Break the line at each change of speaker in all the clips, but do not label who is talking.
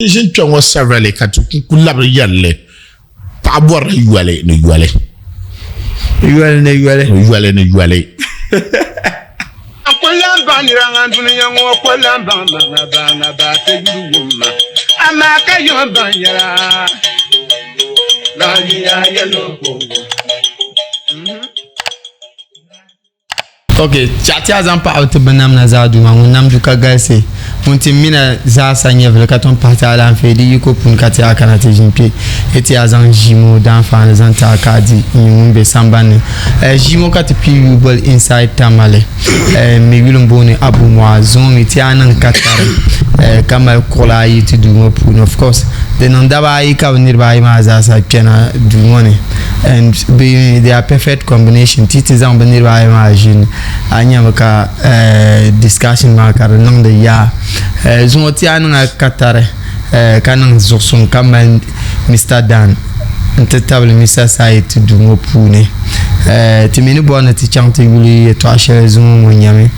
Jin chon was severally cut to kulab yalle. Pabor yuale no yuale. Yuale.
Akola baniranga dunia ngo akola banga ba te guruma. Amaka yo banyara. La ya yelo.
Okay, chati azan pa auto banam na zadu ma munam du kagase munti mina za sanya vele katon parti ala fedi yuko pun kati akana te jimpi eti azan jimo dan fa zan ta kadi nyumbe sambane jimo kati pi ball inside tamale me wilum bone abu mo zon eti anan katare kama kola yiti du mo pun of course then on daba yi ka nirba yi ma za sa piana du money and they are perfect combination titi zan banirba yi ma jin anyamaka discussion makar nang de ya zongoti ananga katare kanang zokson kama Mr. Dan ntetable Mr. Said du mo pune timini bona ti chante guli to ashe zumo nyame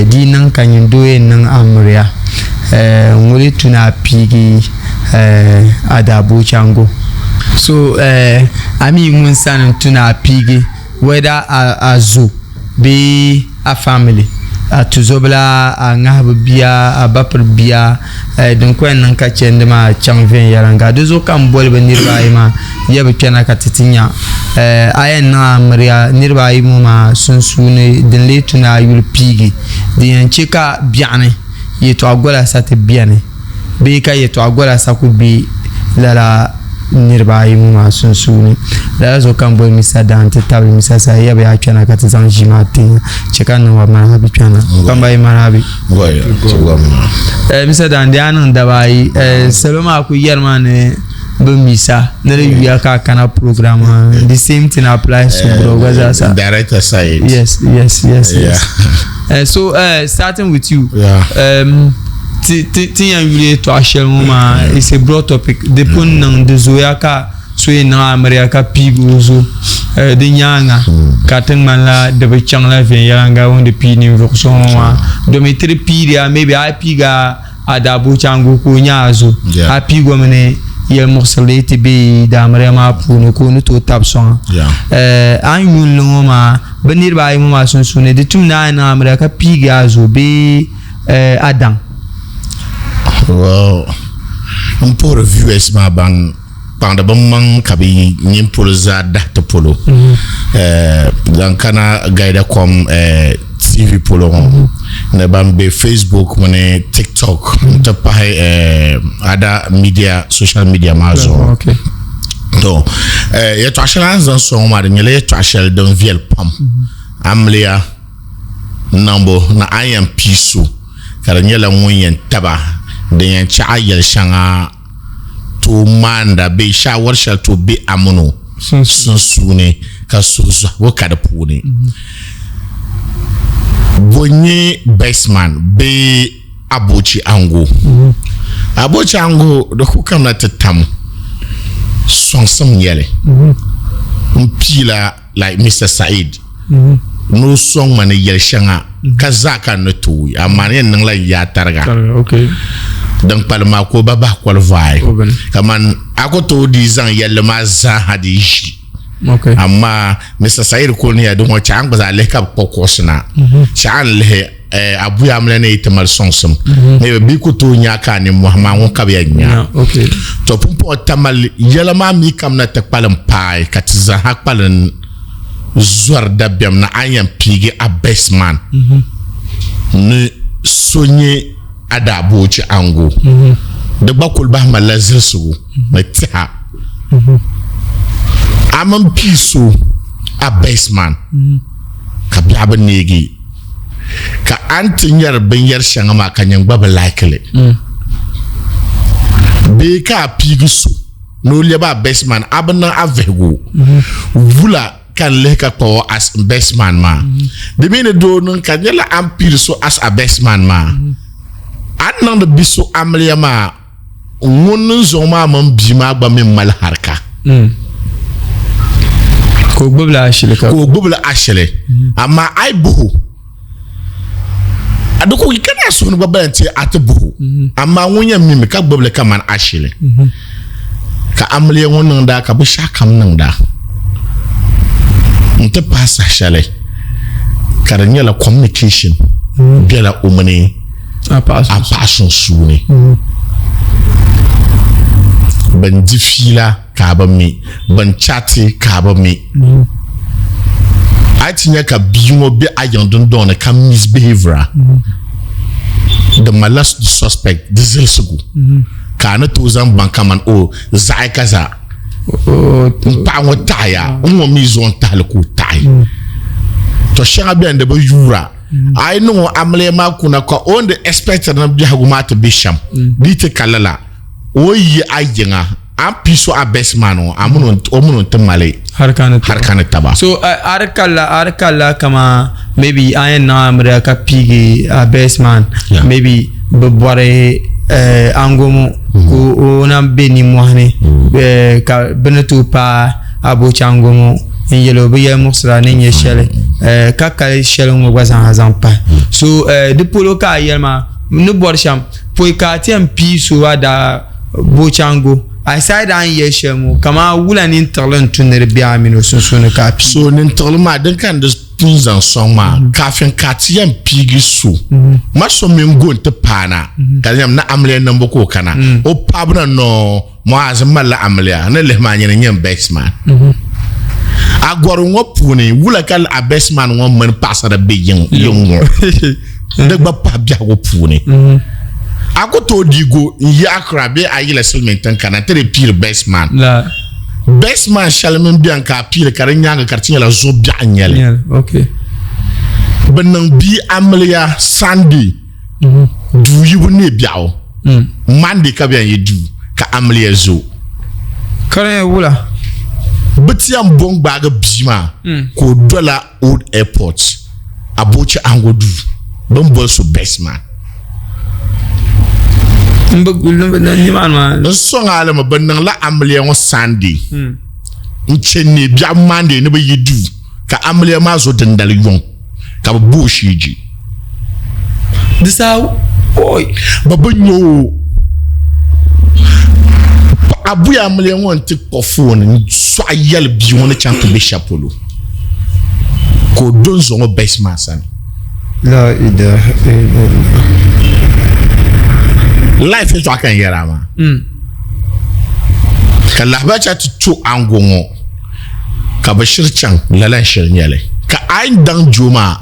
di nang kanyindo nang amria ngoli tuna pigi adabu chango so ami munsan tuna pigi whether azu be a family to zobla a ngahab bia a bapr bia donc ko nan ka chende ma changven yaranga dozo kam bolbe nirba ima yebe kena katitinya ayen na maria nirba imu ma sunsune den letuna yul pigi den chika biane yeto agola sate biane be ka yeto agola sakubi la nirba imu ma sunsune la zo kambo Mr. Dan te tabi Mr. Sa ya be akana katizan jimati cheka no wa marabi kana kamba yi marabi Mr. Dan de anan da bai seloma ku yerma ne be misa ne le ka kana program the same thing applies to Brogaza sa
director side.
yes so starting with you ti yan yule to ashel ma is a broad topic depon nan de zoyaka so na amerika pigozo de nyanga katen man la de be changla ven yanga on de pini vokso ma do metri piria maybe apiga adabu changu ko nyazo apigo mene yel morsalete be da amerika puno ko no to tabson an yulungo ma benir ba mu ma sun sune de tumna na amerika pigazo be adam.
Well, I'm poor viewers ma bang panda bang kabi nyimpolza data polo dan kana GAIDA-COM TV polo ne bambe Facebook mone TikTok to pahe ada media social media mazo
okay
to ya to ashela zan so ma de nyele to ashel don viel pam amlia nambo na ayam pisu kala nyela nyen taba de yan cha yel shanga to manda be shawar shal to be amuno sun sune ka susu wo kada puni bonye baseman be abochi ango do ku kam na tatam son sam yele mpila like Mr. Said no song man yel shanga kazaka no to amane nan la ya targa
okay
dan palma ko baba qualify kaman akoto di zan yelle ma za hadishi
okay
amma Mr. Said ko ne ya don wacha an baza le ka kokosna shan le abu ya mle ne itemal sonsum ne bi ko to nya ka ne muhammad won ka ya nya
okay
to pumpo tamal yelle ma mi kam na tak palam pai katiza hak palan zuar dabiam na ayam pigi a baseman ne sonye adabu ci ango da bakul ba malazir su na ta amam piso a baseman ka blaba negi ka antin yar bin yar shanga ma kanyan baba likely be ka pigi su no le ba baseman abana avego vula kan leka ko as baseman ma de bene do non kan yala ampir so as a baseman ma annan da biso amliya ma ngun zo ma man bima gba min mal harka
ko gbobla ashile
amma ai buhu adoko ikana so no baba nti atebo amma wonya mimi ka gbable ka man ashile ka amle wonan da ka bi shakam nan da nte passa shale karanya la communication bela umani a passion suni ban di fila ka ba mi ban chati ka ba mi atinya ka biwo be ayandon don ka misbehavior the malas suspect dizelsugu kana tozan bankaman o zai kaza pa wotaya mo mizon talku tai to shanga be ande ba yura I know amle ma kuna ko on the expected na bi haguma to bisham dite kalala o yi ajenga am piso abesman o amuno temale harkana taba
so arkalla kama maybe ayen na amre ka pigi abesman maybe bobore angomo ko ona beni mohne ka benetu pa abo changomo yelo be ya musra ne nye shele kaka shele mo gwazan hazan pa so de polo ka yelma no borsham po ka tem pi so wada bo chango aside an yeshemu kama wula nin talent tunere biya mino so ne ka pi
so nin talma den kan de punzan songma kafin katiyam pigi su maso mengo te pana kanyam na amle nambo ko kana o pabna no mo azmala amle na le manyene nyem baseman agoro ngopuni wula kal abesman ngom men pasada beyin yongo de gba pa bia go puni akoto digo yakra be ayile selmentan kana tere pire bestman
la
bestman shalmen bianka pire kare nyanga kartinya la zo bia nyele
okay
benang bi amlia sandi du yibu ne biao mandi ka bian yedu ka amlia zo
kare wula
betiam bong baga bima ko dola old airport abochi angodu bombo so bestman so ngale ma benang la amle on sandi ncheni bia mande ne ba yedu ka amle ma zo dendal yon ka bushiji
disa oy
babanyo abuya amle won ti phone so ayel bi won chanto be chapolo ko donzo ngo bestman san
la ida
life is talking yarama ka lahba cha tu angongo ka bashir chan lalan shirnyale ka ayin dan juma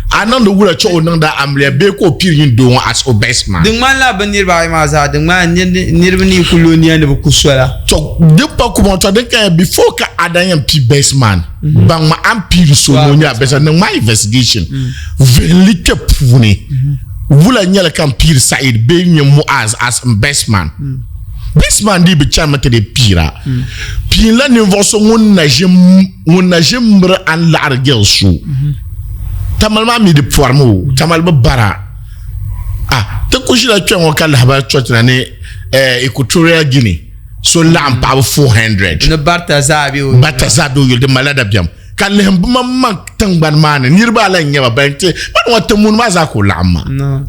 anan da wura cho nan da amle be ko pirin do as obesman
ding man la banir ba ma za ding man nirbini koloniya ne bu kuswala
so de pa ko to de ka before ka adan pi bestman bang ma am pir so no nya besa na my investigation velike puni wula nyala kan pir Said be nyemu as bestman bestman di be chama te de pira pin la ne voso won na jem bra an largel sou tamal ma mi de formo tamal ba bara te ko jila twa won kala ba chotna ne Equatorial Guinea so lamp ab 400
ne barta zabi
yo de malada biam kan le mbuma mak tangban man nirba la nyaba bante ban wata mun ma za ko lamma
no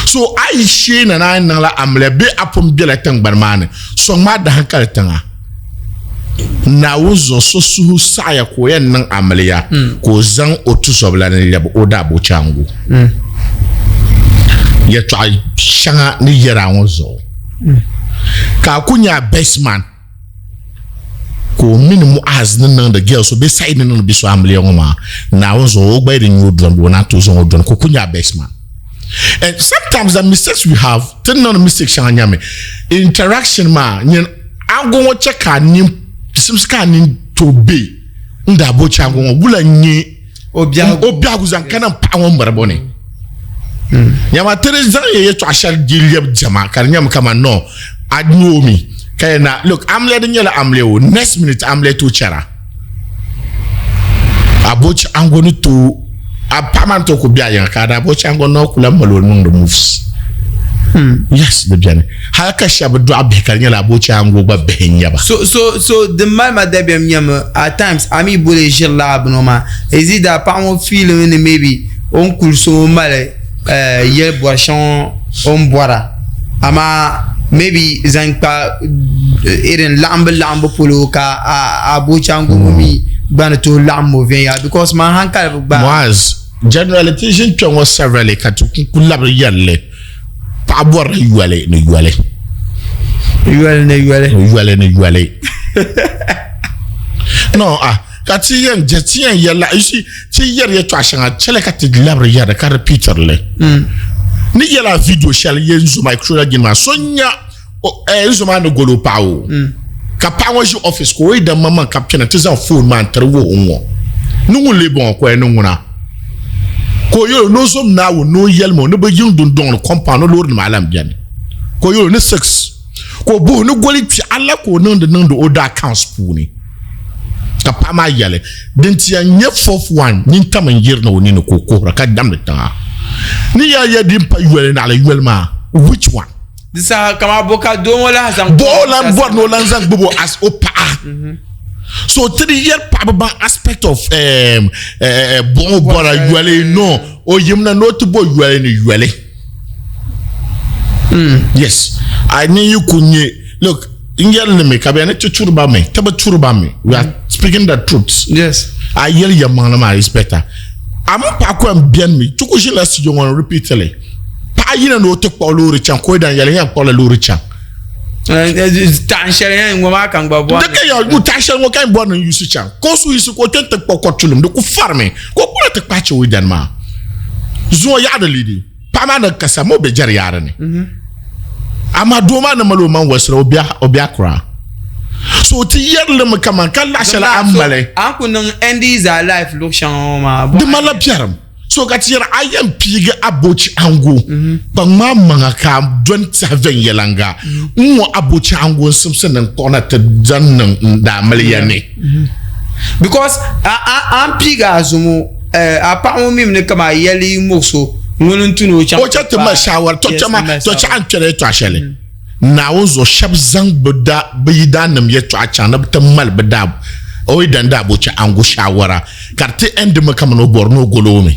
so ai she na la amle be apom bela tangban man so ma da hankal tanga na wuzo so su saya ko yan nan amliya ko zan otu sobla ne yabo oda bo changu ya try shanga ni yera wuzo ka kunya bestman ko minimum as nan the girl so beside nan be so amliya ngoma na wuzo ogba de nyodron do na to zo odron ko kunya bestman. And sometimes the mistakes we have turn on mistake shanga nyame interaction ma nyen ango wo check anim simska ni to be nda bo chango wula nyi obiagu zan kana pa won barbone nyama teresa ye to ashar giliyab jama kar nyam kama no adnomi kayna look amle de nyala amle o next minute amle to chara aboch ango ni to apamanto ko bia yan kada aboch ango no kula malol mun do moves yes the bien halaka shab do abekar nyala abochi ango ba behnya ba
so the mama debem nyam at times ami bole jella abnoma is it that pa mo feeling maybe on cool so male ye boisson on boira ama maybe zanka irin lambo polo ka abochango mi bana to lambo via because man hankal ba
was generalization to was several ka to kulab yalle pa bor yuale no yuale no kati yen jetien yalla isi ti yer ye twashanga chele kati labre yada ka repeater le ni yalla video shall yenzu micro gina sonya zuma no golo pawo ka pawo ji office ko da mama captain tizan phone man terwo onwo nungu le bon ko enunguna ko yo no som na wo no yelmo no be yung don compound no lord malam bian ko yo no 6 ko bo no goli pi alla ko nando oda accounts puni ka pama yale denti ya nye fourth one ni taman yir na woni no kokora ka dam ta ni ya dimpa yuele na la yuelma which one
disa kama boka do wala hasan
bola bor no lanzan bobo as opa so 3 year probable aspect of bon bora yuele no o yimna no to bo yuele ni yuele yes I need you kunye look ingel me kabene churuba me taba churuba me we are speaking the truth
yes
I yell your man ma is better am pa ko bien me chukushi la si jongon repeatedly pa yina no to paulo richan ko dan yele yan paulo lo richan
tan shere ngoma kan gbabo
de ke yo ta shere ngo kan bo no yusu chan ko su yusu ko tente pokotulum de ku farme ko ko te pache we dan ma zo ya da lidi pa ma na kasa mo be jar yara ne amadoma na malo man wasra obia kra so ti yerle me kama kala shala amale
anku nan endis a life look shama
de mala piaram so ka ti yera ayam piga abochi ango ba mama ka don seven yelanga nwo abochi ango simsen nan kona ta jannan da maliyane
because am piga azumu apa mo mim kama yeli moso ngonun tuno cha
o cha te ma shawar to cha an tere to ashele na wozo shab zang bada bayida nam ye to acha na ta mal bada o idan da bo cha angu shawara karte end me kam no borno golo me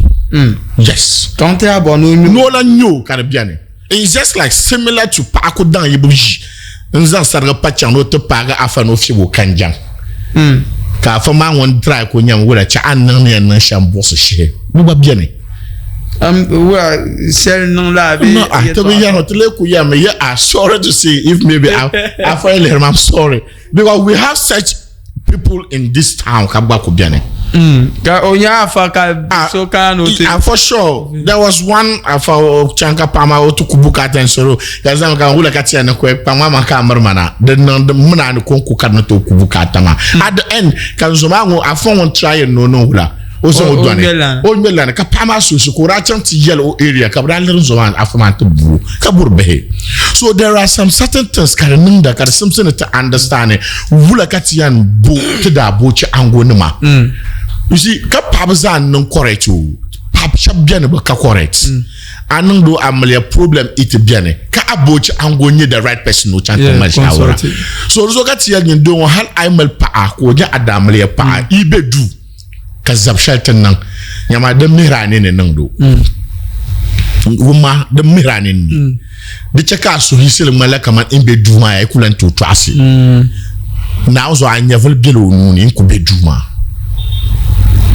yes
kante abonu
no la nyo karabiane it's just like similar to pako dan yibuji nzan sarga pacha no to paga afa no fi wo kanjang ka fa ma won try ko nyam wura cha an nan ne nan shambo so she buba biane
sell non la
no to be yano to le ku yam I'm sorry to say if maybe I finally I'm sorry because we have such people in this town kabba ko biane
ka onya afa ka so ka no te
for sure there was one afa chanka pama o to kubuka ten soro gazan ka hula katia na ko pama maka marmana de muna no konku kan to kubuka tama at the end kan zoma ngo afa won try no hula ozo odwane o melana ka pama so ko ra chanti yellow area ka bra ler zoma afa man to bu ka burbe so there are some certain things kan ninda ka something to understand hula katia bu to da bochi ango nima you see ka pabzan non correct o pap shabbiane ba ka correct anan do amalia problem it biane ka abochi angonye the right person no chanta mal shawara so zo ka tiya nyin do hal aimal pa ko ja adamalia pa ibedu ka zabshaltan nan nyama da mirane ne nan do wuma da mirane ni de chaka so hisil malaka man imbedu ma ya kulanto to ase na zo anya vol bilo nuni ku beduma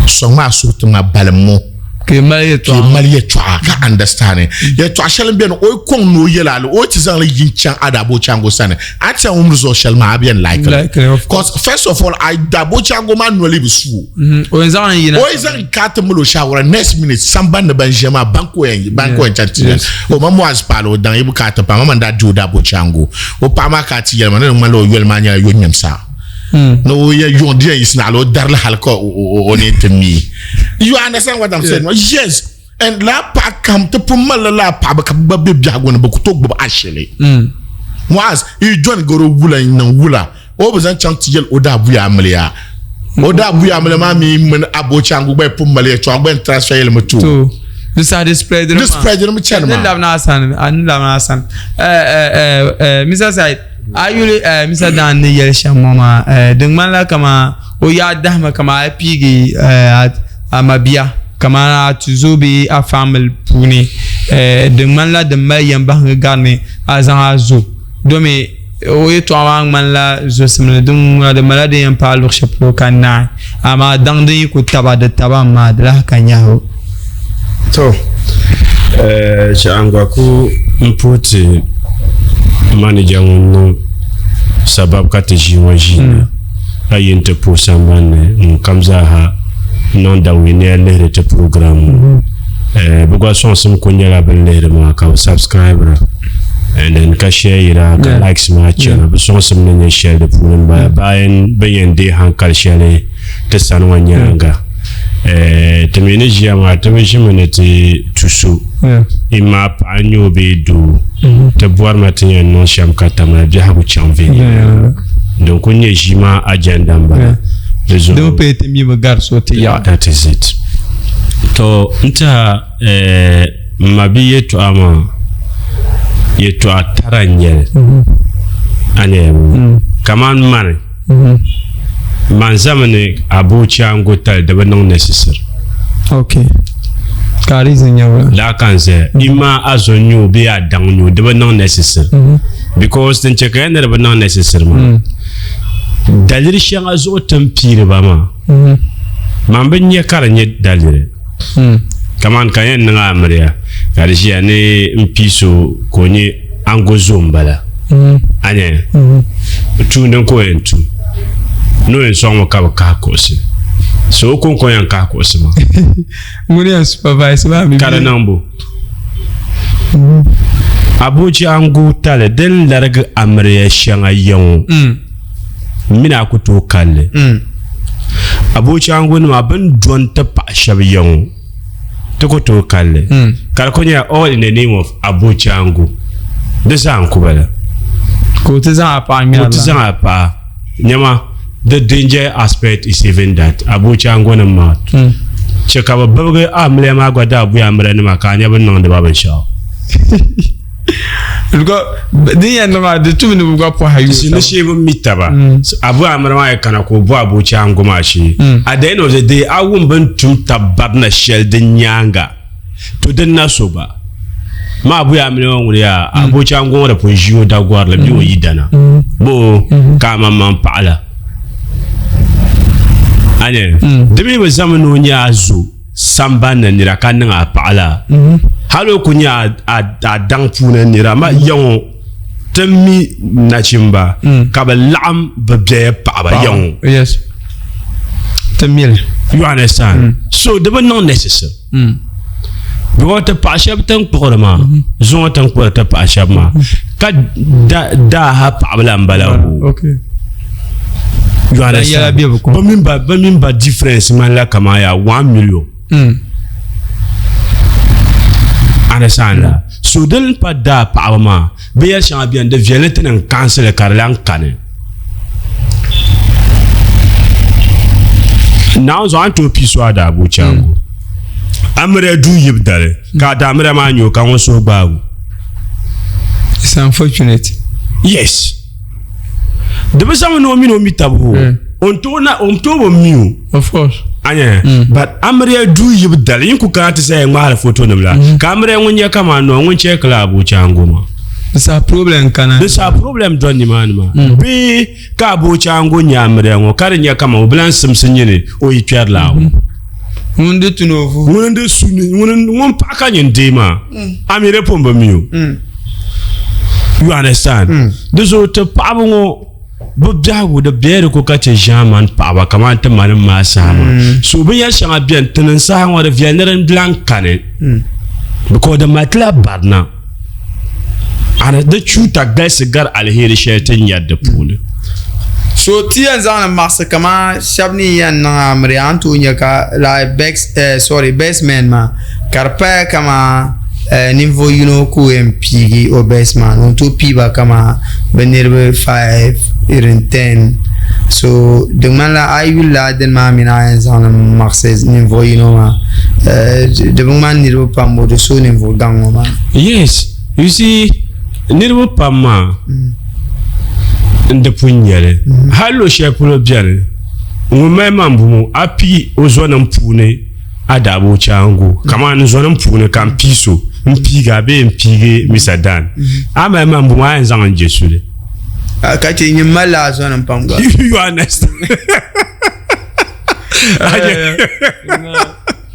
so ma surtu ma balmo
ke maliye
twa ka understand ye twa shel bien o kon no yelalo o ti zan yin chan adabo chango sane atia umruzo shel ma bien like because first of all I dabo chango manually bisu
o zan yin
o zan kata mulo shawara next minute samban na banjema banko en chanti o mamo as palo dan ibu kata pa mama da do dabo chango o pa ma kati yelma na malo yelma nya yo nyamsa no you dear is na lo darla halko on it me you understand what I'm saying yes and la pa kam to pumala la pa ba be biago na bakuto gbo ashele was you join goro wula na wula o bezan chanti yel oda buya amlia ma mi men abochangu ba pumala cho agben transfer yel mutu
this spread
them channel
Mr. Said ayule Mr. Dan ne yel shamoma dingman la kama o ya dahma kama apigi amabia kama tuzobi a family puni de man la de mal yamba garne azan azo do me o yeto awang man la zo simle dum de malade yan pa lo cheplo kana ama dangde ko taba ma de la kanyaho
to changwa ku mputi manager no sabab ka te jiwajina ayente po sambane kamza ha non da wine le te programme bugwa son sim ko nyala belle ma ka subscriber and then ka share ka likes ma channel bu son sim ne share de pour ba bayen de hankal share te sanwa nyanga te meneji ama te mejimenete tusu ima panyo be do te boire matin non sham katama bi habu chanveni donc on y jima agenda mba
donc peut mi me garso te ya
that is it to nta mabi yeto ama yeto ataranye ane kaman man zamane abu chango tal de non nécessaire
okay kari zinyawa
la kanze ima azonyo bi adanyo de non nécessaire because den cheka ne de non nécessairement dalir shanga zo tampire ba ma man ben ya karanye dalir kaman kayen nga amriya kali shi ne mpiso konye angozo mbala anye tu nden ko entu no en so mo ka kosi so ko yan ka kosi ma
muri en supervise ba mi
kala nambo abuji angu tale den larga amriya shanga yon mina ku to kalle abuji angu ma ban don ta pa shabiyon to ko to kalle kala ko nya all in the name of abuji angu de san ku bala
ko te za pa mi
ko te za pa nyama the danger aspect is even that abuji angu na ma cheka ba babga amle ma gwada abu ya mre ni makanya ban non de baban sha
Lugo diya no de tu ni buga po hayu
sinu shebu mitaba abu amra ma kana ko bu abu chango ma shi at the end of the day awun ban tum tabab na shell de nyanga to den na soba ma abu ya mre won ya abu chango da po jiyo da gwar la bi o yidana bo kama man pala ane demi be zamanu nya azu samba na nira kan na pala halo kunya a dang puna nira ma yon temi na chimba ka ba lam ba be pa ba yon
yes temil
you understand so they were not necessary because the pashab tan programa zon tan ko ta pashab ma ka da ha pa ba mbala
okay
you understand ba min ba difference man la kama ya 1 million understand la so del pa da pa ma be ya sha bien de violette nan cancel karlan kane now zo anto piswa da bu chango amre du yibdare ka da amre ma nyo kan so gbawo
it's unfortunate
yes de be sama no mi no mitabu on to bo mi
of course
anya but amre du yibdare yin ku ka ta sai ma photo namla ka amre ngunya kama no ngunche club chango ma
sa problem kana
sa problem don ni man ma bi ka bu chango nyamre ngo kar nya kama blan simsin yene o yi twer lawo
munde tunovu
munde suni mun paka nyen dema amire pomba miyo you understand this o te pabo ngo bu jago de bere ko kace jaman paba kama ta man ma sama so bi ya shanga bien tenen sa ngo de vieneren blanc kane because the matla badna ana da chuta gasigar alheri shaitan yadda pule
so tiyan zana masa kama shabni yan na amriantu nyaka la baseman ma karpa kama niveau ku MP o baseman on to piba kama benirbe 5 irin 10 so de man la ayula den ma mina yan zana masa niveau ma de man nirbe pambo de so niveau dango ma
yes you see nirbe pamma nde punyele hallo shepulo biare ngume mambu api ozona mpune adabo changu kama nzona mpune kampiso mpiga be mpige Mr. Dan ama mambo ma nzang Jesule
ka ce yin mala so nan pamga
you understand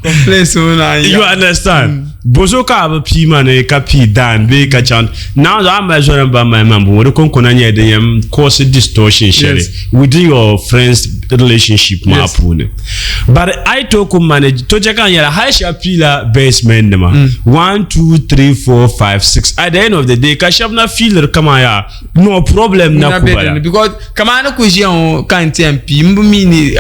complex una
you understand bozo ka ba pi mane ka pi Dan be ka chan now I'm measuring by my mambo we kon konanya de cause distortion share within your friends relationship ma pune but I talk manage to check on your high pila basement ma 1 2 3 4 5 6 at the end of the day ka shabna feel kama ya no problem na kubala
because kama na kujian kan tempi mbumini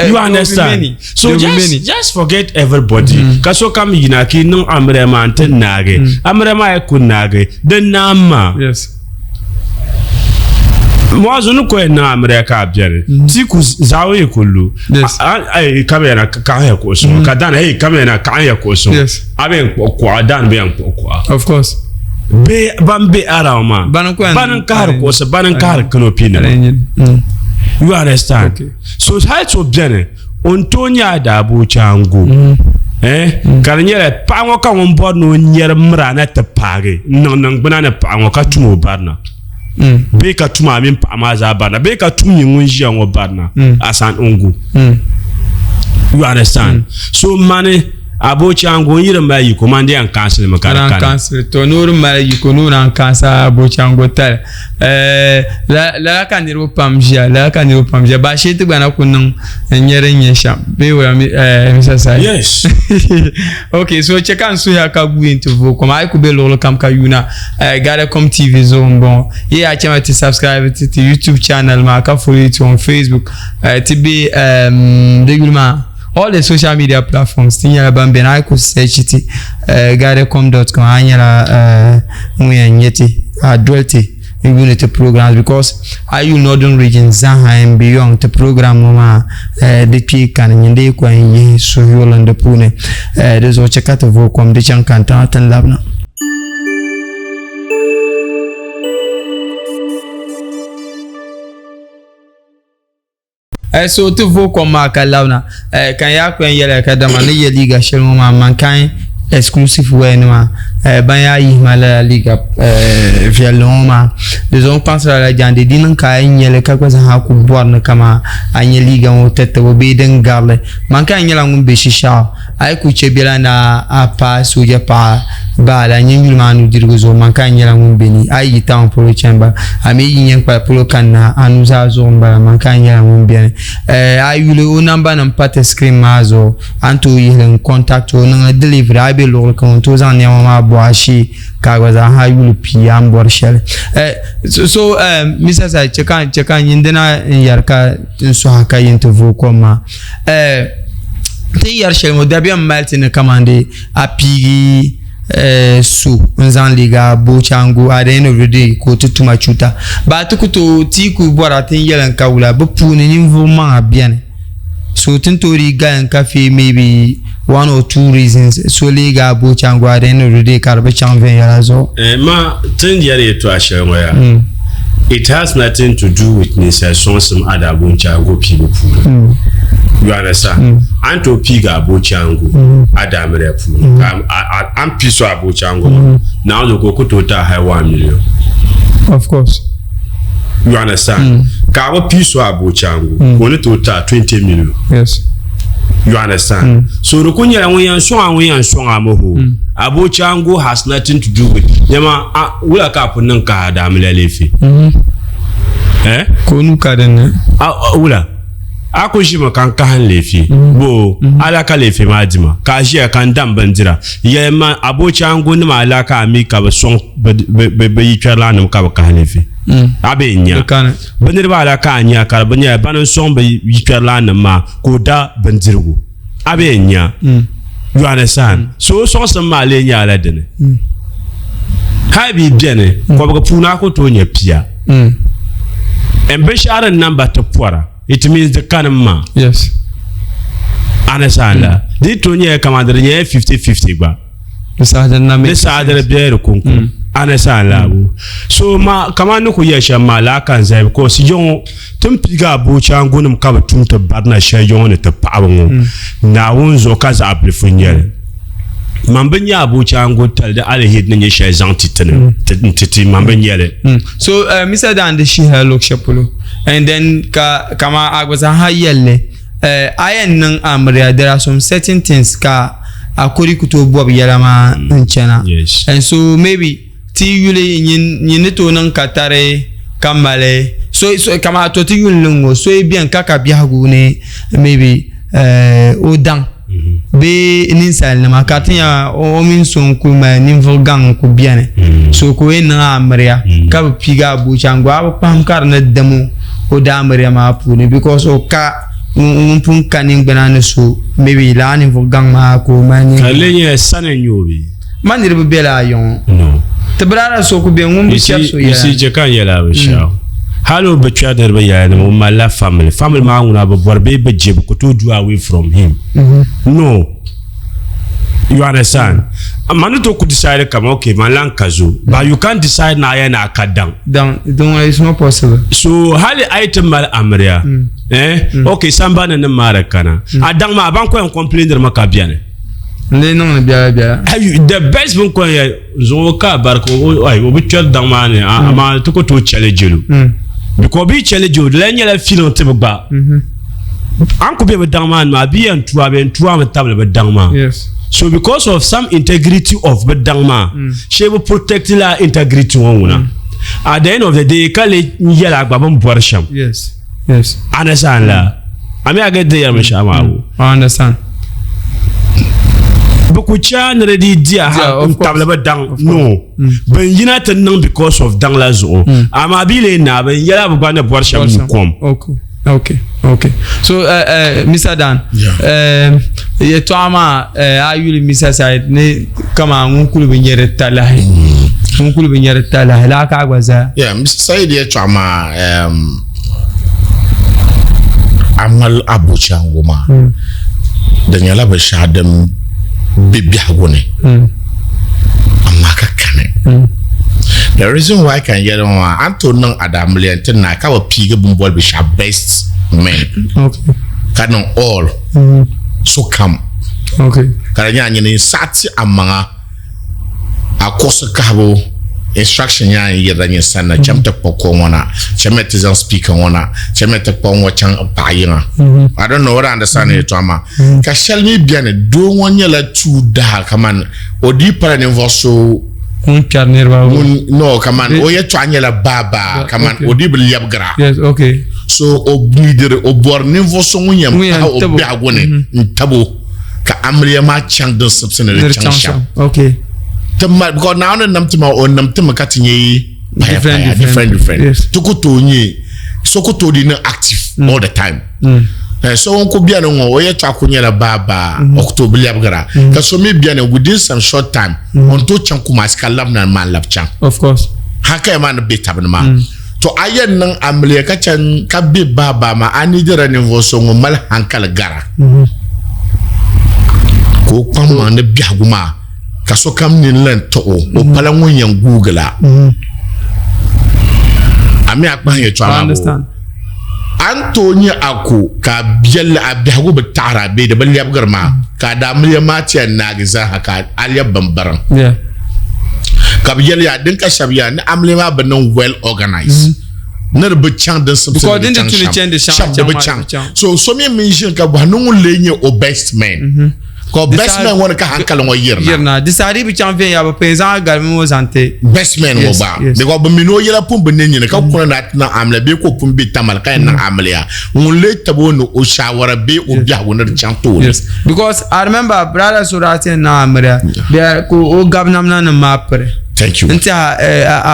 you understand so just forget everybody kaso kam yina ki no amrema anten nage amrema e kunage de nama
yes
moi je ne connais na America abjere ti ku zawe kullu ai kamera ka ya ko so ka dan hey kamera ka ya ko so aben ko dan be an ko
of course
be bambe arama banan ka har ko so banan ka har kanopina you understand so how to bien on tonya da bu changu karnyere pango ka won bod no nyer mra na te page non gbana na pango ka tumo barna be ka tuma min pa amaza barna be ka tumyi ngunji an barna asan ongu you understand so mane abo chango yire mai commande an cancel makara
cancel to nur mai ko nur an cancel abo chango tal la kaniro pamjia ba shete bana kunun nyere nyesha be wa Mr. Sai
yes
okay so check an so ya ka gu into vo comme ay ku be lolo kam ka yuna GAIDA-COM TV zone bon ye a chama to subscribe to YouTube channel ma ka follow it on Facebook to be regularly all the social media platforms tinya bambe na ku search it GAIDA-COM.com anyala nguyanyeti adulti unity programs because you northern region Zaha and beyond the program ma the peak kan nyinde kwa yin so yolanda pune there's o chekata vocom de chankanta tan labna so to vocom ma kalawna kan ya kwen yele ka dama ne liga shelo ma mankan exclusive way no banya yi mala liga via loma de on pense à la jande dinan ka nyele ka ko ha ku borna kama anya liga o tete bo be den garle mankan nyela ngum be shisha ay ku chebela na apa suja pa bala nyingul manu dirgo zo mankan nyela ngum be ni ay yitan pro chamba ami yin kwa pro kanna anuza zo mbala mankan nyela ngum be ay yule o namba na pate screen mazo anto yi contact o na delivery be lo ko to zan ne ma boashi ka gwaza ha yulu piam borshel so Mr. Sai chekan yindena yarka so haka yinto vokoma te yarshel mo dabiam maltine kamande apigi su nzan liga bochangu at the end of the day ko tutuma chuta ba tukuto tiku bora tin yelan kawula bu puni nimvo ma bien so tintori gan cafe maybe 1 or 2 reasons so liga bochangu at the end of the day karbe chanven yarazo
ma tin yare to ashewa ya it has nothing to do with necessary some other bochangu people. You understand? Anto piga abochangu adamere pu am piso abochangu now the go total high 1 million
of course.
You understand? Ka wo piso abochangu go total 20 million.
Yes.
You understand? So the kunya when you so amoho abochangu has nothing to do with yama wula ka punan ka adamere lefi
ko nu ka den
wula akoshima kan kan lefi bo alaka lefi majima ka shi kan dan bandira yema abochangu ni malaka amika ba son be yikala nam ka kan lefi abe nya bandir ba alaka anya kar banya banan son be yikala nam ma ko da bandirgo abe nya you understand so some male nya ala dene ha bi biene ko ba puna ko to nya pia embeshara number to pora. It means the kanama.
Yes.
Anasala. Di tonye commander nye 50-50 ba. This other bear kunku. Anasala. So ma kamano ku yesha malaka nzai because yon tempiga bochangu num kaba tumta badna sha yon te pawon. Na wonzo kaza aplifunyele. Mambanya abucha ango tal da ala hit nanye shay zanti titi mambanya le.
So Mr. Dan de shi ha lok shapolo and then kama agwaza ha yelle ayen nan amria there are some certain things ka akori kuto bob yalama nchana.
Yes.
And so maybe ti yule yin to nan katare kamale so kama to ti yulungo so e bien kaka biagu ne maybe odan be ninsal na makatin ya o min son ku ma nimvo gang ku biane so ko en na amria ka piga bu chango aba pam kar na demo o da amria ma puni because o ka pun kanin banana so maybe la nimvo gang ma ko mani
kalenya sanen yobi
manir be bela yon
no
te brara so ku be ngum bi chef so ya
isi je kan yela be sha halo be chadar be ya no ma la family ma nguna be borbe be je ko to do away from him no you understand manu to could decide come okay malan kazo but you can't decide na ya na kadang
down it's not possible
so hali item mal amria okay samba na mara kana adang ma ban ko en complainer makabiane
ne non bia
the best one ko ya zo ka barko ay obi tell dang ma ne ama to ko to challenge lu because be challenge lu la nyala filon te ba an ko be dang ma ma bi en tuwa ma table be dang ma
yes
so because of some integrity of be dang ma she will protect la integrity wona at the end of the day kale nyala gba bon borsham
yes
understand la ami aga de ya misha ma
I understand
beaucoup chan ready dia table ba dang no ben yina tan nan because of dang la zo ama bile na ben yala ba na borsham kom
okay so Mr. Dan ye to ama ayuli Mr. Said ne kama ngunkulu binyere talahi la ka gwaza
yeah Mr. Said ye to ama amal abucha ngoma danyala ba shadam bibi hagone amaka kane the reason why can get on Anton Adamle and na ka wa pige bumbol be sha best men
okay
kanon all so come
okay
karanya nyine sati amanga akoso kabo instruction ya yedanye sana chamta poko wana chameta speaker wana chameta pon chan payina I don't know what I understand it ama ka shall me bien do wonya la tu da kaman odi para ne voso
charner ba
no kaman o ye twanya la baba kaman odi bil yabgra
yes okay
so obnidere obor ne voso wonya pa obi agone ntabo ka amriya ma chang de subsene chang
okay
because now namtima on namtima katinye different
yes.
Tukutonye sokoto di na active all the time so on ko bia no o ye twakonya la baba October liabgara ka so me bia na within some short time on to chanku maskalam na man lab chan
of course
haka man be tabna ma to ayen nan amle ka chan ka be baba ma ani dira ne voso mal hankal gara ko pamma ne biaguma kaso kam ni len to o pala won yan google ami akpa ye twa ma
understand
Antonia ako ka biel abiago betara be de baliab garma ka da mliya matiya nagiza haka aliya bambaran
yeah
ka biel ya din ka shabiya ni amlema banan well organized ner be chang de some
because then to change the chang
so me mention ka ba no lenye o best man ko best man wona ka hankal ngo yirna
disari bi champion ya ba pesa galmi mo santé
best man mo ba de ko ba mino yela pum be nenye ka ko na amla be ko pum be tamal ka na amlia ngun le tabo no o shawara be o bia wona chanto
yes because I remember brother surati na amria be ko o gabnam na na mapre
thank you
nta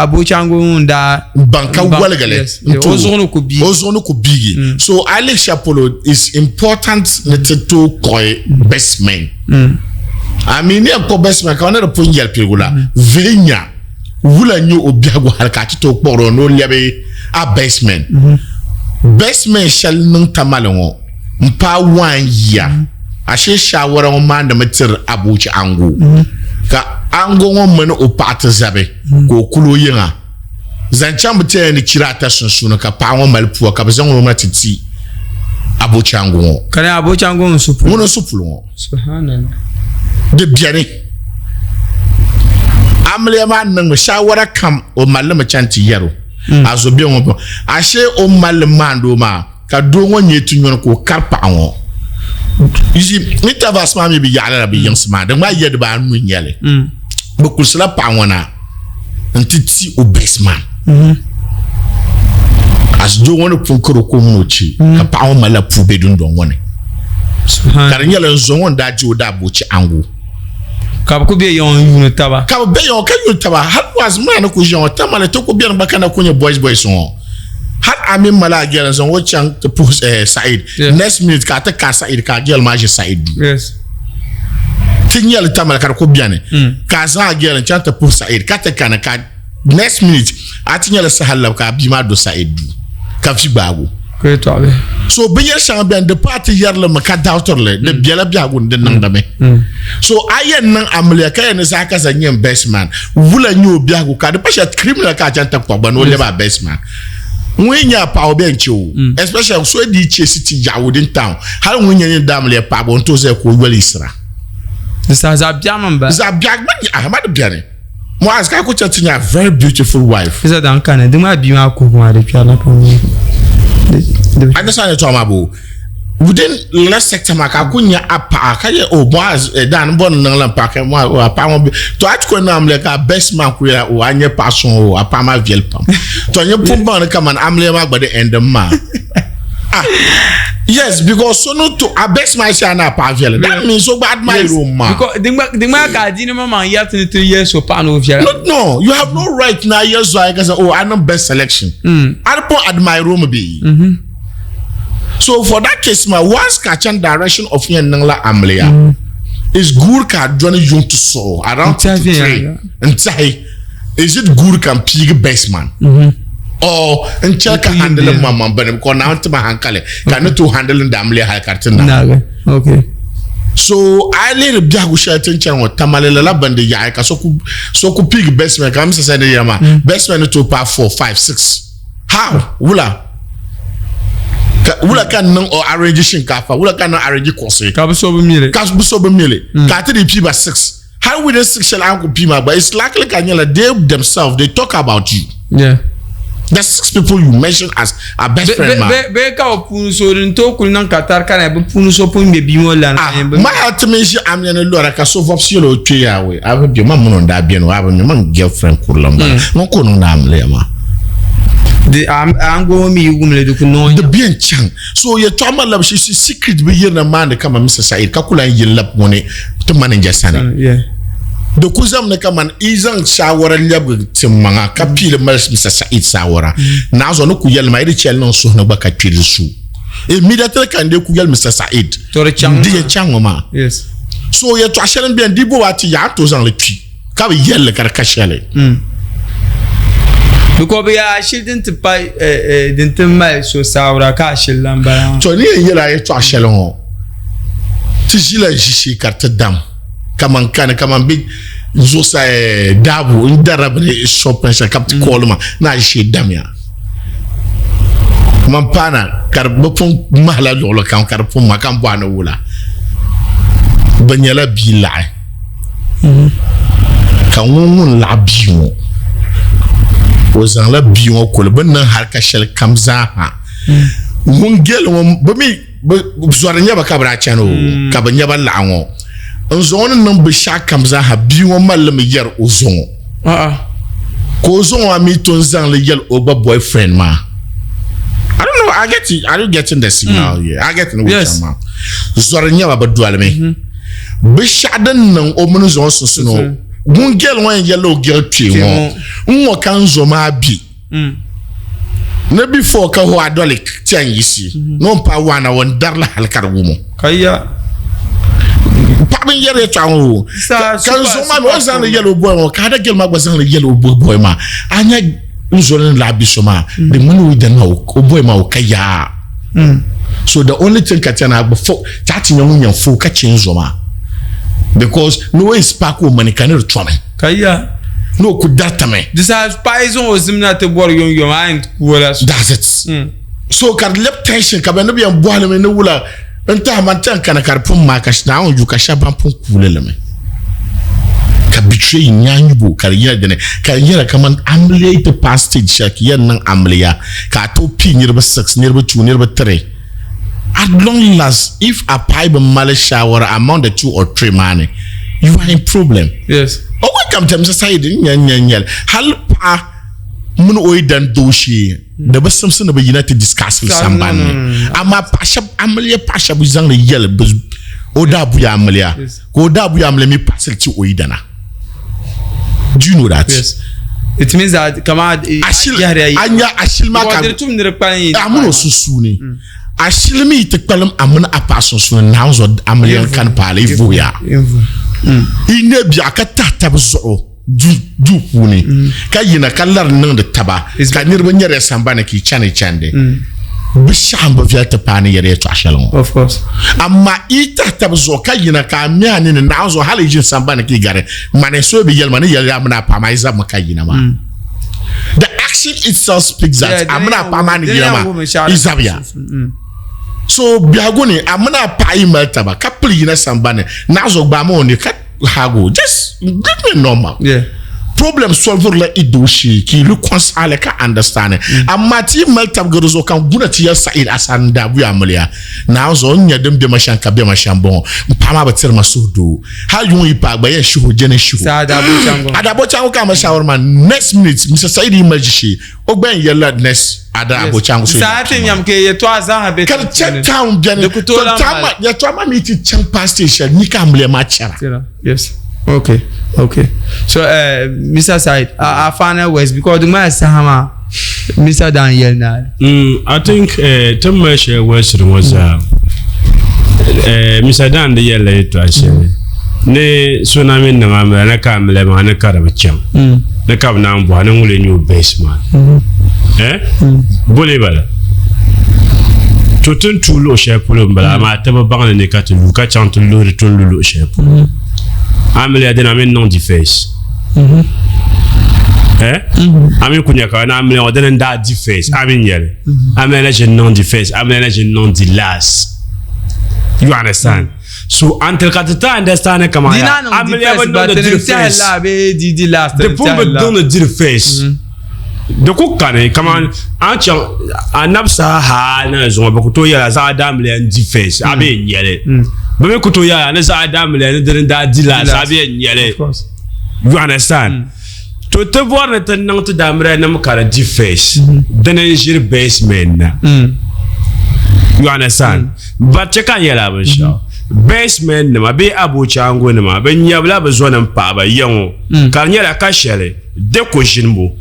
abu changu nda
banka walgale
ozono ko bigi
so Alex Chapolo is important to koi best man I mean ya ko best man ka na pon yel pigula venya wula nyu obiago halka to kporo no liabe a best man shall nun tamalongo mpa 1 year ashe shawara o man da matir abuci ango ka ango won mana o pata zabe ko kulo yinga zancham te ni kirata sunsun ka pa won malpu ka bezan won matiti abuci ango
kana abuci ango supu
mono supu lo
subhanallah
de biane amle ma nan shawara kam o malama chanti yaro azo bi won ashe o malama ma ka do won yetu nyon ko karpa awon isi ni tavasma mi bi yala bi yansma de ma yed ba nu nyele bo kusla pa wona ntiti o basement as do won ko ko mochi ka pa won mala pube dun don wona kar nyele zonwon da ji o da bochi angu
ka ko be yon yunu taba
ka be yon ka yunu taba har was man ko jon tamale to ko bi an bakana ko nye boys on har amin mala gel zon wo chang to push Said next minute ka ta ka Said ka gel ma je Said
yes
tinyel tamale ka ko biane ka za gel chang to push Said ka ta kana ka next minute atinyel sahalla ka bi ma do Said ka fi bago
ko to abe
so biye shang ben de party yarle ma ka doctor le de biela biago de nang dame so ayen nan amle ka yen sa ka sa nyem bestman wula nyu biago ka de pasha criminal ka chanta kwa bano le ba bestman Wenya pa obencho especially so di city yawo din town har wenya ni damle pa bon to se ko wali isra
sa za biamamba
za biagba ahmad biane mo aska ko chatinya very beautiful wife
is that kan de ma bi ma ko ma de piala po
understand to amabo within last sector maka kunya apa ka ye o boaz dan bon nan lan pa ka mo apa mo to at ko na amle ka best man ku ya o anye passion o apa ma viel pam to nye pumba na kaman amle ma gbade end ma yes because so no to a best man say na pa viel that means so bad my room ma
because the ma ka di no ma yet in 3 years so pa no viel
no you have no right na years so I can say oh I am best selection I put at my room be so for that case, my once catching direction of your nangla amleya is good ka journey you to so around 23 and say is it good can pig basement or and check handle mama but because now to my hankale can to handle the amleya halkartin na
okay
so I let the biago shatin chan o tamalela la bande ya ka so ku pig basement kam se say yama basement to pa 4 5 6 how wula kan nan o arrange shinkafa wula kan nan arrange kose
ka so be mile
ka te di piba 6 how we the 6 shall uncle pima but it's likely can they themselves they talk about you
yeah
that's 6 people you mention as a best friend man
be ka opun so rinto kul nan katar kan be punu so pun be bi mo lan
ma atmeji amene lora ka so vopsi lo twe yawe aba bi ma muno nda bi no aba mi man girlfriend kurlamba no ko no na amle ma
the ango mi yugumle de kuno
the bien chang so ye toma lab she secret be yer na man kama Mr. Said ka kula yin lab mone to manager sana
yeah
de kuzam ne kama izan shawara lab timanga ka pile Mr. Said shawara na zo no ku yel ma ide chel no so na ba ka pile su immediately kan de ku yel Mr. Said
to re chang
de chang ma
yes
so ye to ashelen bien dibo wati ya to zan le pi ka be yel ka ka shele
because we are shielding to buy the my so saura ka shilan ba
to ni yela ye to ashelen ho ti jila jishi carte dam kaman big zo sa dabu indarabre shopping sa kapti kolma na jishi dam ya man pana karbo pon mahla lo kan karpo makam bwana wula banyala bila kan won la biwo ozan la biwo ko le ban har ka shel kamza ha mun gel won ba mi zuwa nya ba kabra chano ka ba nya ba lawo nzon nan bi sha kamza ha biwo mallam yar ozon ko ozon wa mi ton zan le yel o ba boyfriend ma I don't know. Are you getting the signal here? I get no yes. Zuwa nya ba dual me bi sha dan nan o mun zon so gun girl one yellow girl twi won kan zo ma bi na before ka ho adolik chan yisi no pa wana won darla halkar wumo
kaya
pa ben yere twan kan zo ma won zan yellow boy won ka da girl ma gba zan yellow boy ma anya nzolin la bisoma the money with the now o boy ma o kaya so the only thing ka tana before chat nyan fo ka chin zo ma because no way spark woman can not try me
kaya
no could that me
this has poison was him not to bore your mind
that's it so can lip tension ka be no be an boale me no wula enta man tan kana karpum ma ka shna on you ka shaban pun kulele me ka bi betray nyanyu career dene career kaman amle to past stage shak yen nan amleya ka to pi nirba 6 nirba 2 nirba 3 at long last if a pipe mal shower among the 2 or 3 man you are in problem.
Yes.
Oh, welcome to society nyanyal halpa mun oidan doshi da ba samsun ba yina to discuss with somebody ama pasha amle pasha bu zang yel oda bu ya amle ko oda bu ya amle mi pasel ti oidana. Do you know that?
Yes. It means that kama
ashil ma ka amuno susuni ashil mi te kwalam amuna apaso so na zo amle kan pale voya ine bi akata tabzo du kuni ka yina kallar nan da taba ka nirba nyare sambana ki chande bishamba vya te pani yare to ashalon
of course
amma ita tabzo ka yina ka miani ne na zo halijin sambana ki gare mane so bi yel mane yel amna pa mai za maka yina ma the action itself speaks that amna pa mani yina ma izabia so biagoni amna pa email taba ka pli yina sambana na zo gba mo ni ka hago just give me normal problem solver la idoshi ki lu consale ka understand amma ti maltab gozo kan guna ti yasa il asanda bu amlia na zo nya dem de machan ka be machan bon pama ba tir masudo ha yun ipa gba ye shu jene shu adabo chango ka ma shawarma next minute Mr. Saidi Majishi ogben yella next adabo chango so
sa tin yam ke ye to azan ha be
kan check town jene to tama ya to ma mi ti chang pass station ni ka amle ma chara.
Yes. Okay. So, Mr. Said, our final words because the man Sahama, Mr. Daniel now.
I think too much words was Mr. Daniel later. I say, ne tsunami na ngame na kamle ma na karabacham. Na kabna mbo na ngule new basement. Bolibala. Tutun tulo shepulo mbala ma taba bangale ne katulu ka chantulo ritulu shepulo. Amele adena men non di face. Amin kunyaka na amele odena da di face. Amin yele. Amele je non di face. Amele je non di last. You understand? So until katata understand kama ya. Amele non di face.
Di last.
The poor don't di face. De kokane kama ancha anabsa ha na zo bakuto ya za adamle di face. Amin yele. Bebe kuto ya na za adam le da dila sabe nyele. You understand? To te voir na tan nang to damre na mukara di face. Dene jir basement na. You understand? But check an yela ba sha. Basement na ma be abu chango na ma be nyabla ba zo na pa ba yango. Kan yela ka shele de ko jinbo.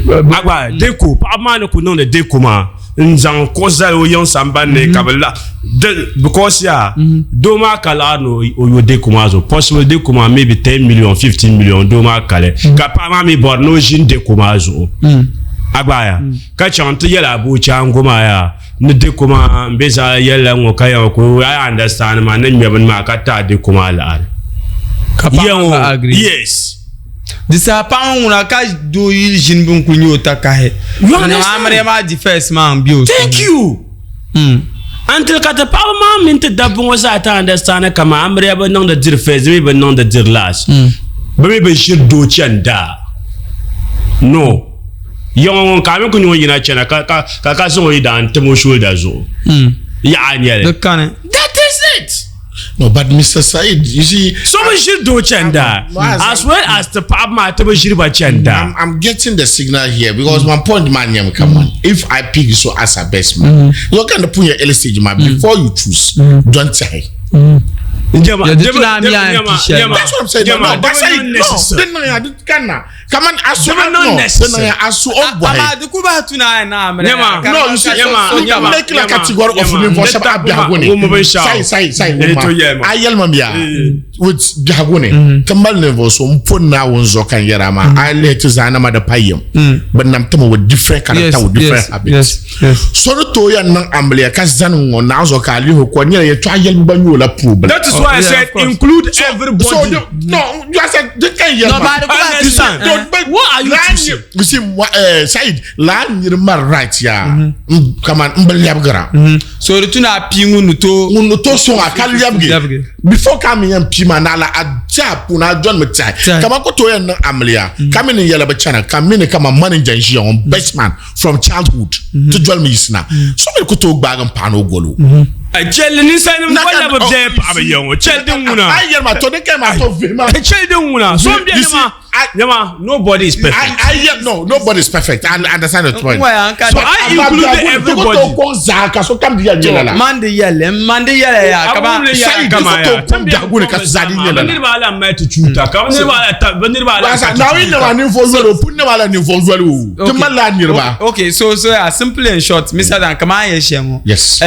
Agba de ko pa ma no ko no de ko ma. Nzang kozal o yon sambane kabela because ya doma kala no o de kumazo possible de kuma maybe 10 million 15 million doma kale ka pa ma mi borno jin de kumazo agbaya ka chante yela bu chango ma ya ne de kuma mbeza yela ngoka ya ko I understand man ne meben ma ka ta de kuma la ka pa agree. Yes. Disa pa una ka do yil jinbun kunyo takahe. Na amre ma di first man bio. Thank you. Until kata pa ma minte dabun wasa ta understand kama amre ba non da dir first me ba non da dir last. Ba me be shir do chanda. No. Yon ka me kunyo yina chana ka so yi dan temo shoulder zo. Ya anyele. That is it.
No, but Mr. Said, you see,
so we should do chanda as well as the pub matter. I'm
getting the signal here because one point, man, come on. If I pick so as a best man, you're going to put your LSTG man before you choose. Don't say.
That's what I'm saying.
No, but say no. Come on, asu no. Asu on boy. No, you see, make like category of women for some abiyagone. Say. Ayel mambia with biyagone. Kamal level so mpon na wonzo kan yera ma. I let zana ma da payem. But nam temo with different character with different habits. So no to ya nang amblia ka zanu ngo na zo ka li ho ko nyere ye twa yel banyo la problem.
That is why I said include everybody.
So no, you said they can yell.
No, but
what are you choosing?
You see, Said, land your man right ya. Come on, unbelievable.
So the tuna pingu
nuto so a kaliabge. Before coming and Pimanala, a chap when I John Matai. Come on, go to an Amelia. Come in Yellow Channel, come in, come a manager on best man from childhood to join me now. So we could talk bag and pano golo.
I tell you, inside of whatever day, I'm a young child.
I am a total came out of him.
I tell you, nobody is perfect.
I no, nobody is perfect. I understand the point.
So
I include everybody.
So come here,
Monday yellow. Come on. Okay, so simple and short, Mr. Dan, come on,
yes.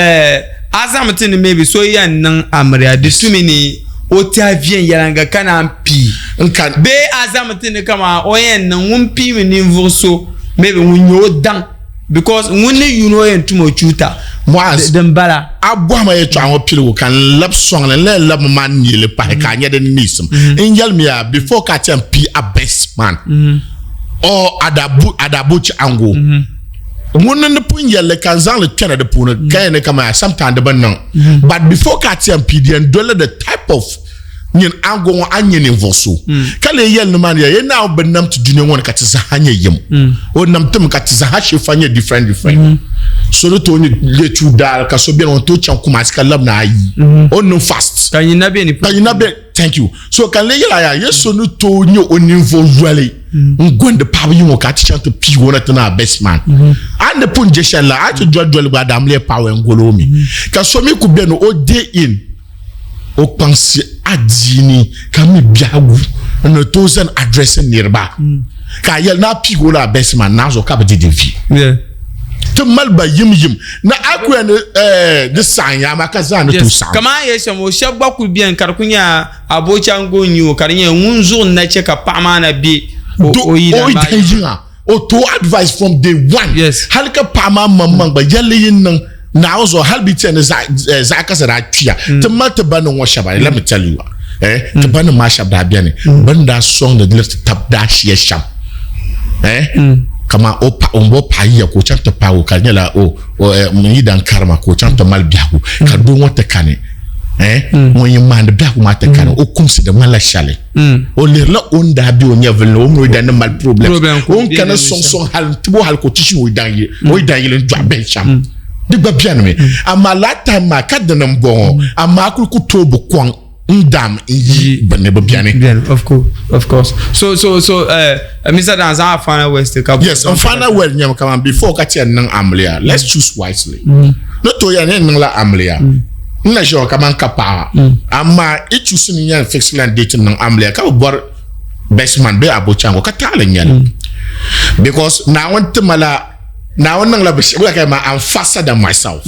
As I'm telling you, maybe so ya nang amria. This too many. Ota vien yalanga kana mpi. Be as I'm telling you, come on. Oyen nang umpi minimvoso. Maybe unyo dang because when you know en tumo chuta.
Moi,
dembala.
Abwa ma yetu anwo pilo kan lap song le lap man yele pa ka nya de nism. Injal mia before ka tempi a best man. Or adabuch ango. One the point yelle kan zan le tena de puna kan ne kama sometimes de ban but before ka TMP and dollar the type of nyen ango anyen invoso kale yelle no man ye na obenam to dune won ka tsa hanye yem o nam tem ka tsa ha shefanye different so to ni le tu dal ka so bien on to chan kuma ska lab na ayi on no fast
kan yina be ni
thank you so kan le yela ya yeso no to nyo oninvo usually ngwende papa you ka teach to pi wona tena best man and the punje shella I to jodjol gba damle power ngolo mi ka so mi ku be no o day in o pense adini ka mi biagu no thousand address nearby ka yel na pi wona best man na zo ka be de vie
yeah
to malba yim na akwa de sanya makaza no to sa
kama yesha mo shabba ku bien karkunya abocha ngo nyu karinya unzo na cheka pama na bi
o to advice from day one.
Yes.
Halka pama mamang ba yalle yin nan na also halbi ten za ka sara twa. To mata banu wa shaba let me tell you. To banu ma shaba biane. Banda song the left tap dash ye sham. Kama opa ombo pa ya ko chanta pa o kanyela o munyi dan karma ko chanta mal biaku. Ka do wonte kane. When you man the black matter can o kumsi de mala shale o le la on da bi o nyevel no mo dan mal problem on kana son hal tibo hal ko tishi o dan ye o dan ye le dwa ben cham de ba bian me ama lata ma kadana mbon ama ku tobo kwang ndam yi bane ba bian
of course so Mr. Danza final west ka
yes on final well nyam come before ka ti nan amlia let's choose wisely no to ya nan la amlia na jo kaman kapa amma itu sunu yan fixland date nan amle ka bor best man be abochango ka tala nyal because na want mala na wannan la bishi ka ma I'm faster than myself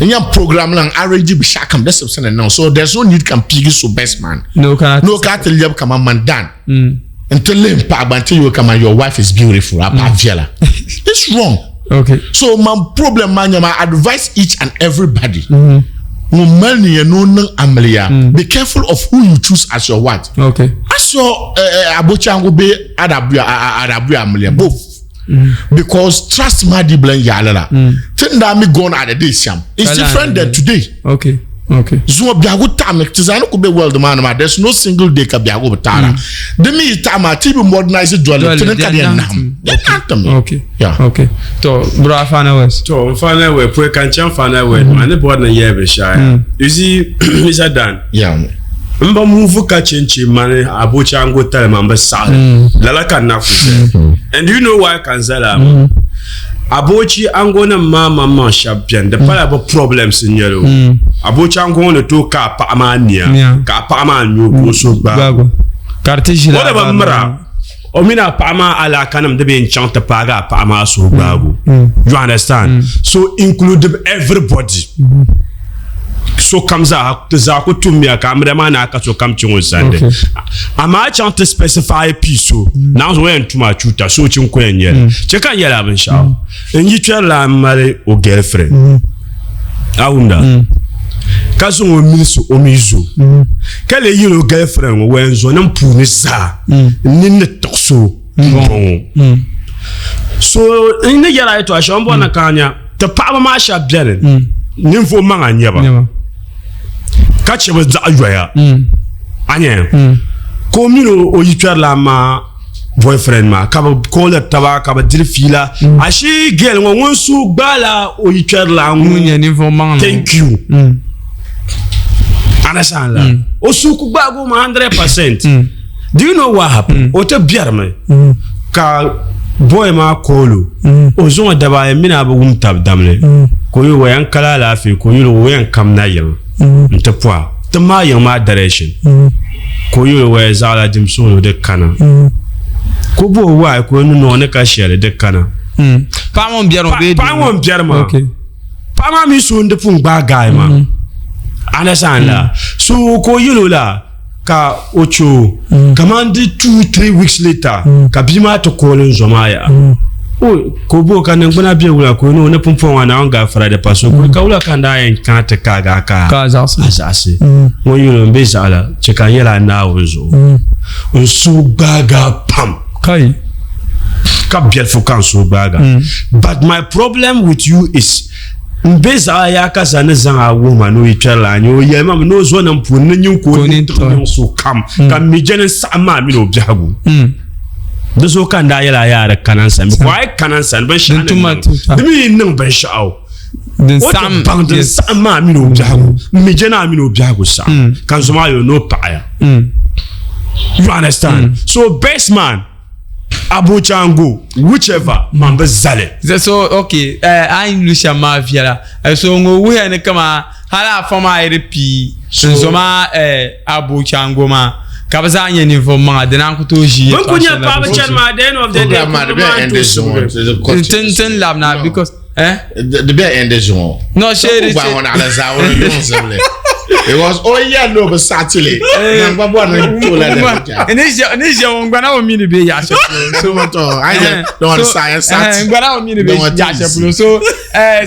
yan program lang arrange bi shakam that's something now so there's no need can pigi so best man no ka tell you kaman man dan until lempa until you come your wife is beautiful apa viela it's wrong.
Okay.
So my problem man I advise each and everybody. Be careful of who you choose as your wife.
Okay.
As your abochango be adabu amelia both. Because trust my diblen yalala. Tenda me gone at the day sham. It's different than today.
Okay.
Zo biago tam tizano ko be world man there's no single day ka biago betara. The me tama tibi modernize dwell tenka de nam.
Okay.
Yeah.
Okay. To bro final west.
To final way put can chan final way and the board na year be shy. You see Mr. Dan.
Yeah.
Mba move ka chenchi man abocha ngo tell man be sal. Lala kan na ku. And you know why can sell abochi angona mama champion the part problems in yellow abochi angona to ka pa amania ka pa amanyo ko so ba
cartage
la ba mra o mina pa ama ala kanam de be enchant paga pa ama so bago you understand so include everybody so comes out to za ko tumia cameraman aka so kam chingo sande ama chant specify piece now when too much chuta so chinko enye cheka yela ban sha enyi twela mare o girlfriend awunda kaso o misu o mizu kale yiro girlfriend wen zo nan puni sa ni ne tokso bon so ni yara to asho mbo na kanya te pa ma sha biere ni fo manga nyeba ka chebe za ayoya anye ko mino o yitwa la ma boyfriend ma ka ko le taba ka ba dir fila ashi girl won su gbala o yitwa la
munya ni fo manga
thank you understand la o su ku gbago ma 100%. Do you know what happened o te biar me ka boy ma kolo o zo daba e mina ba wum tab damle ko yo wayan kala la fi ko yo wayan kam na yan nte poa te ma yan ma direction ko yo wa zala dim so de kana ko bo wa ko no ne ka shere de kana
pa mon biar on be
pa mon biar ma
okay
pa ma mi so nde fun ba guy ma understand la so ko yo la ka ocho command 2-3 weeks later ka bima to call nzomaya o ko bo kan ngona bia wula ko no ne pumpon wana nga fra de paso ko ka wula kan da en kan te ka ga ka azasi mo yulo mbeza ala cheka yela na ozo on su baga pam
kai
ka biel fo kan su baga but my problem with you is mbeza ya ka sana zanga woman no itwala nyo ye mam no zo na mpu ne nyin ko ni so kam mi jenen sa ma mi no biagu da zo kan da yara kanan san ko ai kanan san ban sha ne mi nan ban sha'aw
den sam
bang den sam ma mi no biagu mi jena mi no biagu sa kan zo ma yo no paaya you understand so best man Abu Chango, whichever mamba zale.
So okay, I Lucia Maviera. So we are kama hala forma RP. So ma Abu Chango ma. Kabazanya ni for ma de nan kuto ji.
When kunya pa ba chan ma den of the day
ma de be end this
ten lab na because
the be end this one.
No share
Ba won ala za won it was no but Saturday. Number one to let
and is your gonna o mini be ya
so what I don't want science
gonna o mini be ya so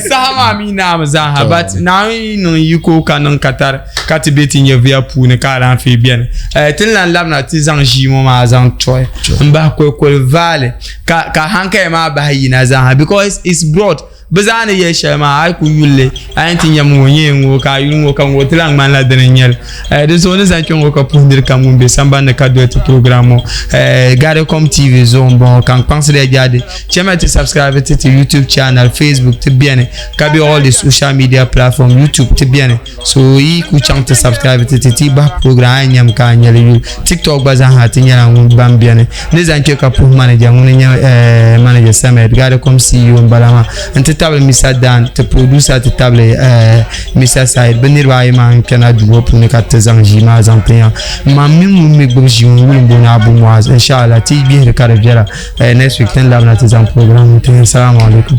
sama mi na mazaha but now no yuko kanon Qatar katibeti nye via pu ne kala fi bien tinlan lab na tizan jimo ma zan toy mba ko vale ka hanka ma ba yina zaha because it's broad bazana ye shema ay ku yulle ay tinya mo nyengo ka yungo kan wotilang man la denyel de zone za kyongo ka pundir kam ngumbe samba ne kadwe to programme GAIDA-COM TV zone bon kan pense de jade chema te subscribe to YouTube channel Facebook te bien ka be all the social media platform YouTube te bien so yi ku chante subscribe te ba programme nyam ka nyele yu TikTok bazan tinya ngum bam bien ne za ka pour manager ngune manager Samed GAIDA-COM CEO balama table Mr. Dan te producer te table Mr. Said benir baay man kana duwo pour ne kat zanji ma zan plan ma min me gboji wulum bona bu moaz inshallah ti bi re kare jara next week ten labna te zan programme te assalamu alaikum